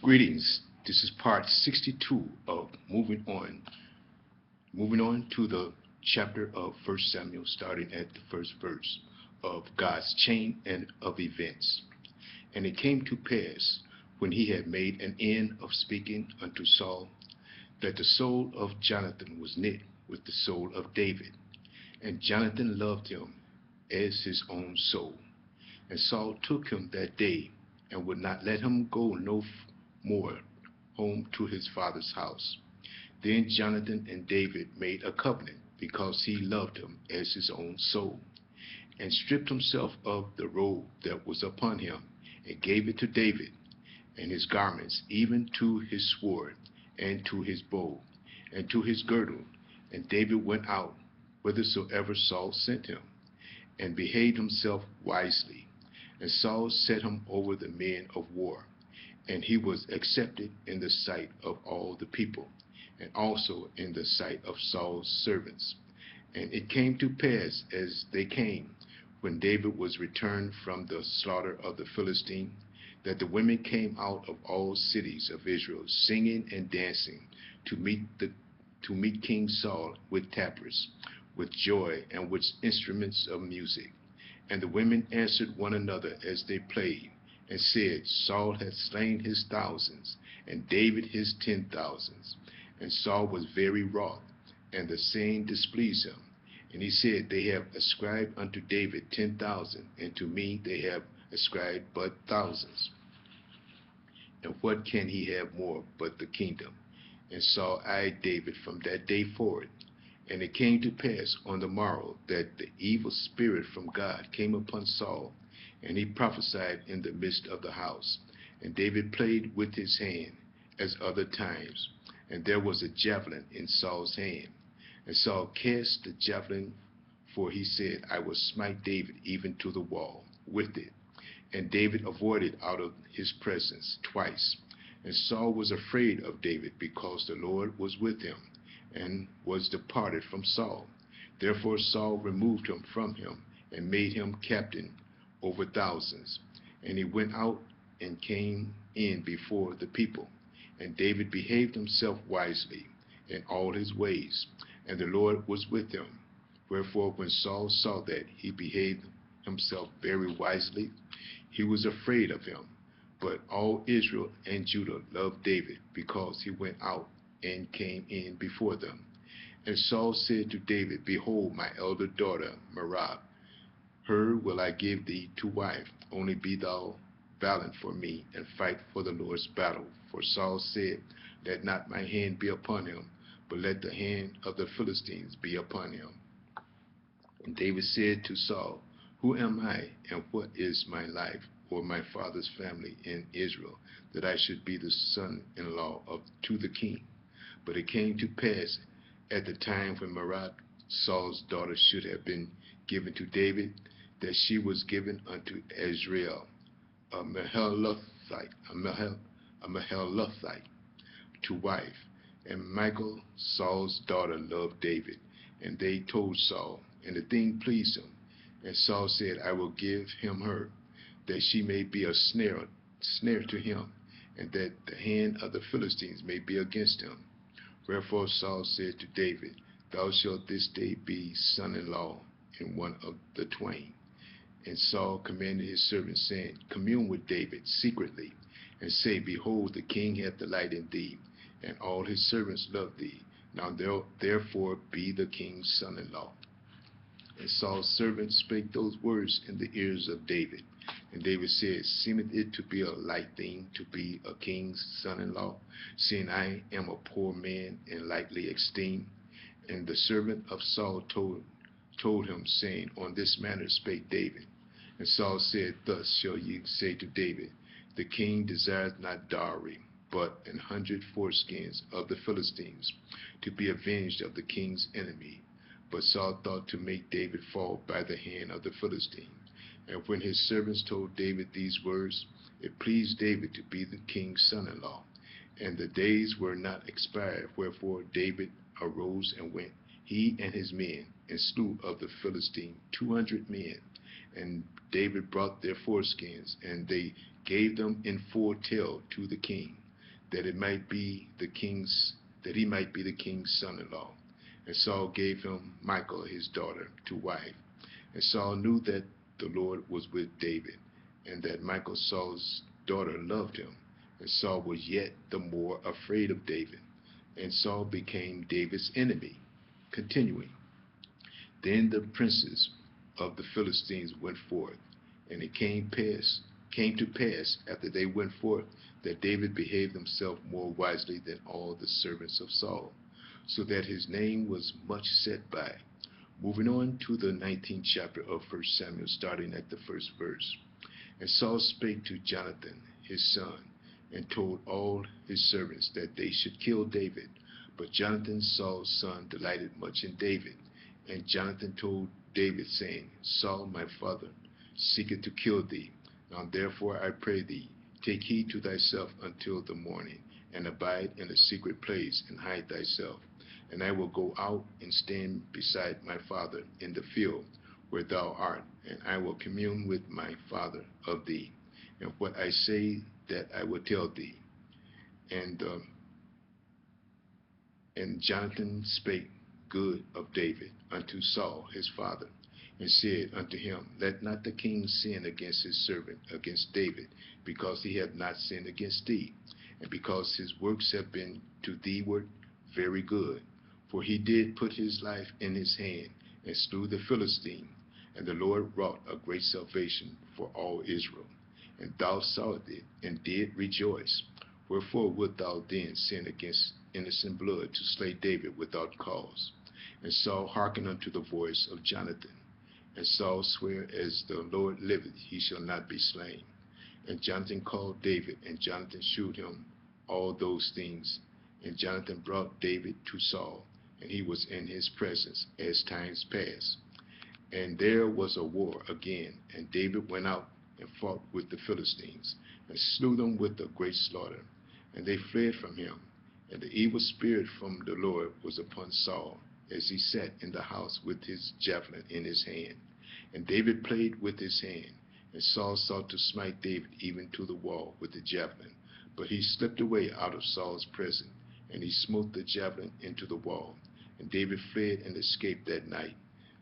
Greetings. This is part 62 of Moving On. Moving on to the chapter of 1 Samuel, starting at the first verse of God's chain and of events. And it came to pass, when he had made an end of speaking unto Saul, that the soul of Jonathan was knit with the soul of David. And Jonathan loved him as his own soul. And Saul took him that day, and would not let him go no more home to his father's house. Then Jonathan and David made a covenant, because he loved him as his own soul, and stripped himself of the robe that was upon him, and gave it to David, and his garments, even to his sword, and to his bow, and to his girdle. And David went out whithersoever Saul sent him, and behaved himself wisely. And Saul set him over the men of war, and he was accepted in the sight of all the people, and also in the sight of Saul's servants. And it came to pass, as they came, when David was returned from the slaughter of the Philistine, that the women came out of all cities of Israel, singing and dancing, to meet King Saul with tabrets, with joy, and with instruments of music. And the women answered one another as they played, and said, Saul hath slain his thousands, and David his 10,000s. And Saul was very wroth, and the saying displeased him. And he said, They have ascribed unto David 10,000, and to me they have ascribed but thousands. And what can he have more but the kingdom? And Saul eyed David from that day forward. And it came to pass on the morrow that the evil spirit from God came upon Saul, and he prophesied in the midst of the house. And David played with his hand, as other times. And there was a javelin in Saul's hand. And Saul cast the javelin, for he said, I will smite David even to the wall with it. And David avoided out of his presence twice. And Saul was afraid of David, because the Lord was with him, and was departed from Saul. Therefore Saul removed him from him, and made him captain over thousands. And he went out and came in before the people. And David behaved himself wisely in all his ways, and the Lord was with him. Wherefore when Saul saw that he behaved himself very wisely, he was afraid of him. But all Israel and Judah loved David, because he went out and came in before them. And Saul said to David, Behold, my elder daughter Merab, her will I give thee to wife. Only be thou valiant for me, and fight for the Lord's battle. For Saul said, Let not my hand be upon him, but let the hand of the Philistines be upon him. And David said to Saul, Who am I, and what is my life, or my father's family in Israel, that I should be the son-in-law to the king? But it came to pass at the time when Merab, Saul's daughter, should have been given to David, that she was given unto Azrael, a Mahalathite, to wife. And Michal, Saul's daughter, loved David. And they told Saul, and the thing pleased him. And Saul said, I will give him her, that she may be a snare to him, and that the hand of the Philistines may be against him. Wherefore Saul said to David, Thou shalt this day be son-in-law in one of the twain. And Saul commanded his servants, saying, Commune with David secretly, and say, Behold, the king hath delight in thee, and all his servants love thee. Now therefore be the king's son-in-law. And Saul's servants spake those words in the ears of David. And David said, Seemeth it to be a light thing to be a king's son-in-law, seeing I am a poor man and lightly esteemed? And the servant of Saul told him, saying, On this matter spake David. And Saul said, Thus shall ye say to David, The king desireth not dowry, but 100 foreskins of the Philistines, to be avenged of the king's enemy. But Saul thought to make David fall by the hand of the Philistine. And when his servants told David these words, it pleased David to be the king's son-in-law. And the days were not expired, wherefore David arose and went, he and his men, and slew of the Philistine 200 men. And David brought their foreskins, and they gave them in full tale to the king. that it might be the king's that he might be the king's son-in-law. And Saul gave him Michal his daughter to wife. And Saul knew that the Lord was with David, and that Michal Saul's daughter loved him. And Saul was yet the more afraid of David. And Saul became David's enemy. Continuing. Then the princes of the Philistines went forth, and it came to pass after they went forth that David behaved himself more wisely than all the servants of Saul, so that his name was much set by. Moving on to the 19th chapter of 1 Samuel, starting at the first verse. And Saul spake to Jonathan his son, and told all his servants that they should kill David. But Jonathan, Saul's son, delighted much in David. And Jonathan told David, saying, Saul my father seeketh to kill thee. Now therefore I pray thee, take heed to thyself until the morning, and abide in a secret place, and hide thyself. And I will go out and stand beside my father in the field where thou art, and I will commune with my father of thee, and what I say that I will tell thee. And Jonathan spake good of David unto Saul his father, and said unto him, Let not the king sin against his servant, against David, because he hath not sinned against thee, and because his works have been to theeward very good. For he did put his life in his hand, and slew the Philistine, and the Lord wrought a great salvation for all Israel. And thou sawest it, and did rejoice. Wherefore wilt thou then sin against innocent blood, to slay David without cause? And Saul hearkened unto the voice of Jonathan. And Saul sware, As the Lord liveth, he shall not be slain. And Jonathan called David, and Jonathan shewed him all those things. And Jonathan brought David to Saul, and he was in his presence as times past. And there was a war again, and David went out and fought with the Philistines, and slew them with a great slaughter. And they fled from him. And the evil spirit from the Lord was upon Saul, as he sat in the house with his javelin in his hand. And David played with his hand. And Saul sought to smite David even to the wall with the javelin. But he slipped away out of Saul's presence, and he smote the javelin into the wall. And David fled and escaped that night.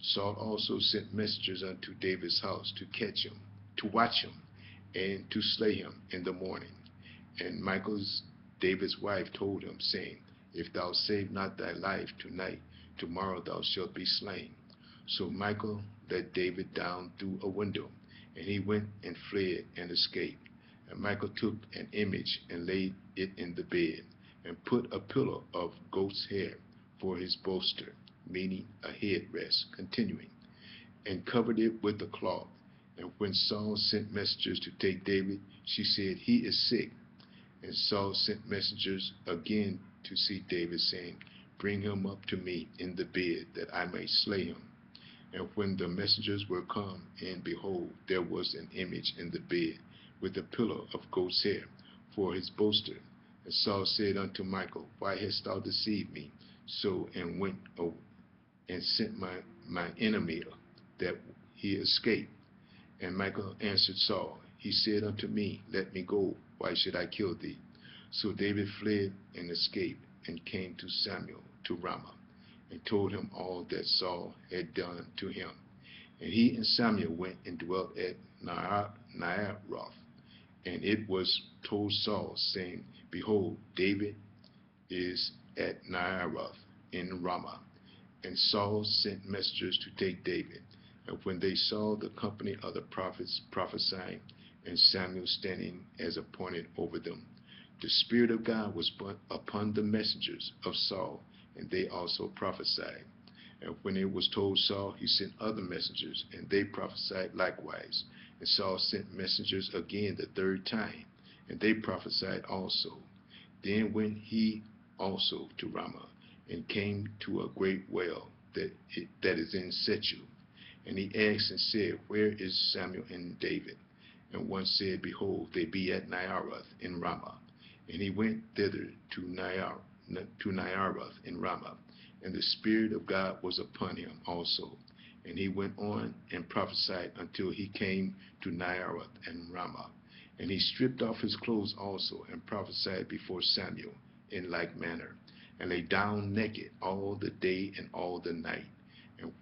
Saul also sent messengers unto David's house to catch him, to watch him, and to slay him in the morning. And Michal, David's wife, told him, saying, If thou save not thy life tonight, tomorrow thou shalt be slain. So Michal let David down through a window, and he went and fled and escaped. And Michal took an image and laid it in the bed, and put a pillow of goat's hair for his bolster, meaning a headrest, continuing, and covered it with a cloth. And when Saul sent messengers to take David, she said, He is sick. And Saul sent messengers again to see David, saying, Bring him up to me in the bed, that I may slay him. And when the messengers were come, and behold, there was an image in the bed, with a pillow of goat's hair for his bolster. And Saul said unto Michal, Why hast thou deceived me so, and went and sent my enemy, that he escaped? And Michal answered Saul, He said unto me, Let me go, why should I kill thee? So David fled and escaped, and came to Samuel to Ramah, and told him all that Saul had done to him. And he and Samuel went and dwelt at Naioth. And it was told Saul, saying, Behold, David is at Naioth in Ramah. And Saul sent messengers to take David. And when they saw the company of the prophets prophesying, and Samuel standing as appointed over them, the Spirit of God was upon the messengers of Saul, and they also prophesied. And when it was told Saul, he sent other messengers, and they prophesied likewise. And Saul sent messengers again the third time, and they prophesied also. Then went he also to Ramah, and came to a great well that is in Sechu. And he asked and said, Where is Samuel and David? And one said, Behold, they be at Naioth in Ramah. And he went thither to Naioth in Ramah, and the Spirit of God was upon him also. And he went on and prophesied until he came to Naioth and Ramah. And he stripped off his clothes also, and prophesied before Samuel in like manner, and lay down naked all the day and all the night. And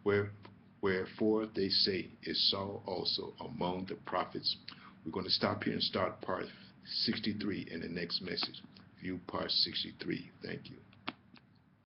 wherefore they say, is Saul also among the prophets? We're going to stop here and start part 63 in the next message. View part 63. Thank you.